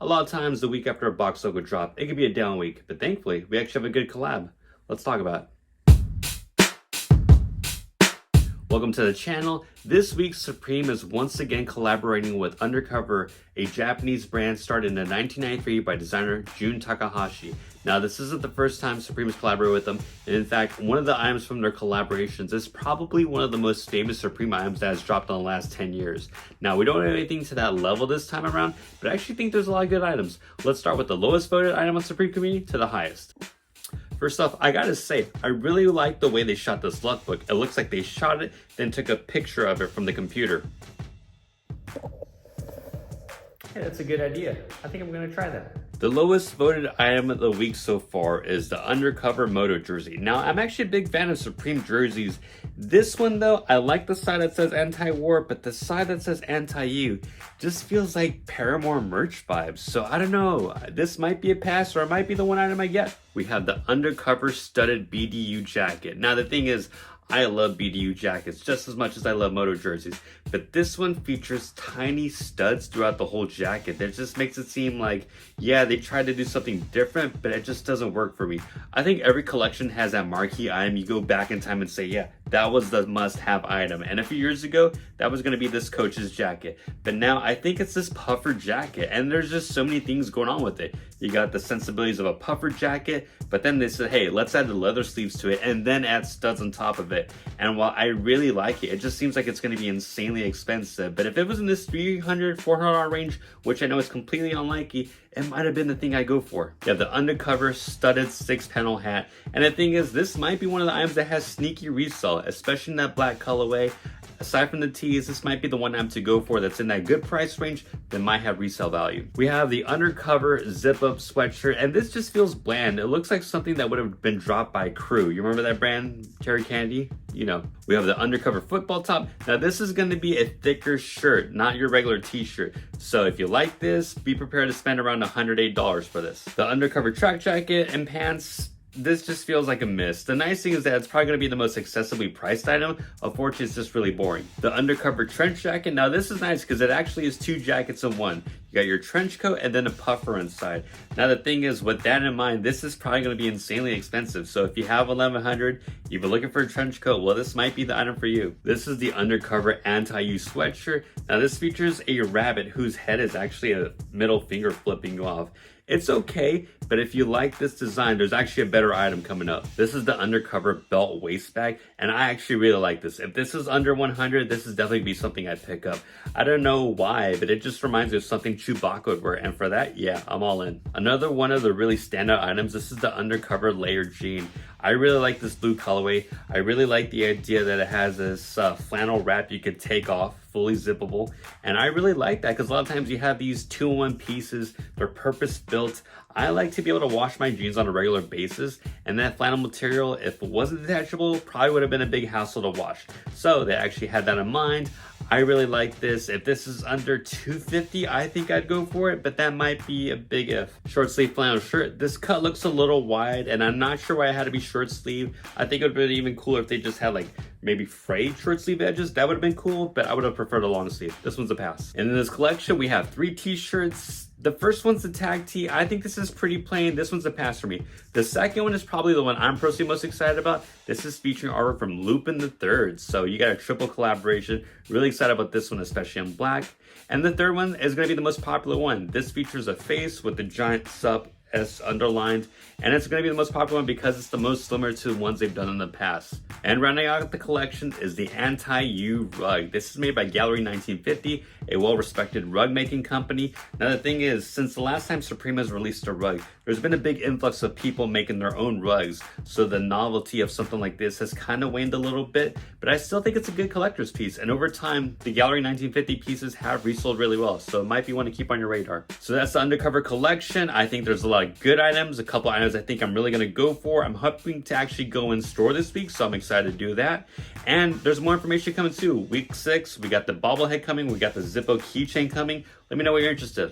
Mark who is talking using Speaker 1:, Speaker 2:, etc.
Speaker 1: A lot of times the week after a box logo drop, it could be a down week, but thankfully we actually have a good collab. Let's talk about it. Welcome to the channel. This week, Supreme is once again collaborating with Undercover, a Japanese brand started in 1993 by designer Jun Takahashi. Now, this isn't the first time Supreme has collaborated with them, and in fact, one of the items from their collaborations is probably one of the most famous Supreme items that has dropped in the last 10 years. Now, we don't have anything to that level this time around, but I actually think there's a lot of good items. Let's start with the lowest voted item on Supreme community to the highest. First off, I gotta say, I really like the way they shot this luck book. It looks like they shot it, then took a picture of it from the computer. Hey, that's a good idea. I think I'm gonna try that. The lowest voted item of the week so far is the Undercover Moto jersey. Now, I'm actually a big fan of Supreme jerseys. This one though, I like the side that says anti-war, but the side that says anti-you just feels like Paramore merch vibes. So I don't know, this might be a pass or it might be the one item I get. We have the Undercover studded BDU jacket. Now the thing is, I love BDU jackets just as much as I love moto jerseys, but this one features tiny studs throughout the whole jacket. That just makes it seem like, yeah, they tried to do something different, but it just doesn't work for me. I think every collection has that marquee item. You go back in time and say, yeah, that was the must-have item. And a few years ago, that was gonna be this coach's jacket. But now I think it's this puffer jacket, and there's just so many things going on with it. You got the sensibilities of a puffer jacket, but then they said, hey, let's add the leather sleeves to it and then add studs on top of it. And while I really like it, it just seems like it's going to be insanely expensive. But if it was in this $300, $400 range, which I know is completely unlikely, it might have been the thing I go for. You have the Undercover studded 6-panel hat. And the thing is, this might be one of the items that has sneaky resell, especially in that black colorway. Aside from the tees, this might be the one item to go for that's in that good price range that might have resale value. We have the Undercover zip-up sweatshirt, and this just feels bland. It looks like something that would have been dropped by Crew. You remember that brand, Terry Candy? You know. We have the Undercover football top. Now this is going to be a thicker shirt, not your regular t-shirt. So if you like this, be prepared to spend around $108 for this. The Undercover track jacket and pants, this just feels like a miss. The nice thing is that it's probably going to be the most accessibly priced item. Unfortunately, it's just really boring. The Undercover trench jacket. Now this is nice because it actually is two jackets in one. You got your trench coat and then a puffer inside. Now the thing is, with that in mind, this is probably going to be insanely expensive. So if you have $1,100, you've been looking for a trench coat, well, this might be the item for you. This is the Undercover anti-you sweatshirt. Now this features a rabbit whose head is actually a middle finger flipping off. It's okay, but if you like this design, there's actually a better item coming up. This is the Undercover belt waist bag, and I actually really like this. If this is under 100, this is definitely be something I'd pick up. I don't know why, but it just reminds me of something Chewbacca would wear, and for that, yeah, I'm all in. Another one of the really standout items, this is the Undercover layered jean. I really like this blue colorway. I really like the idea that it has this flannel wrap you could take off, fully zippable. And I really like that because a lot of times you have these 2-in-1 pieces, they're purpose built. I like to be able to wash my jeans on a regular basis, and that flannel material, if it wasn't detachable, probably would have been a big hassle to wash. So they actually had that in mind. I really like this. If this is under $250, I think I'd go for it, but that might be a big if. Short sleeve flannel shirt. This cut looks a little wide, and I'm not sure why it had to be short sleeve. I think it would have been even cooler if they just had like maybe frayed short sleeve edges. That would have been cool, but I would have preferred a long sleeve. This one's a pass. And in this collection, we have 3 t-shirts. The first one's the tag tee. I think this is pretty plain. This one's a pass for me. The second one is probably the one I'm personally most excited about. This is featuring artwork from Lupin the Third. So you got a triple collaboration. Really excited about this one, especially in black. And the third one is going to be the most popular one. This features a face with the giant sup S underlined, and it's going to be the most popular one because it's the most similar to ones they've done in the past. And rounding out the collection is the Anti-You rug. This is made by Gallery 1950, a well-respected rug making company. Now the thing is, since the last time Supreme has released a rug, there's been a big influx of people making their own rugs, so the novelty of something like this has kind of waned a little bit, but I still think it's a good collector's piece, and over time, the Gallery 1950 pieces have resold really well, so it might be one to keep on your radar. So that's the Undercover collection. I think there's a lot of good items, a couple items I think I'm really going to go for. I'm hoping to actually go in store this week, so I'm excited to do that. And there's more information coming too. Week 6, we got the bobblehead coming, we got the Zippo keychain coming. Let me know what you're interested.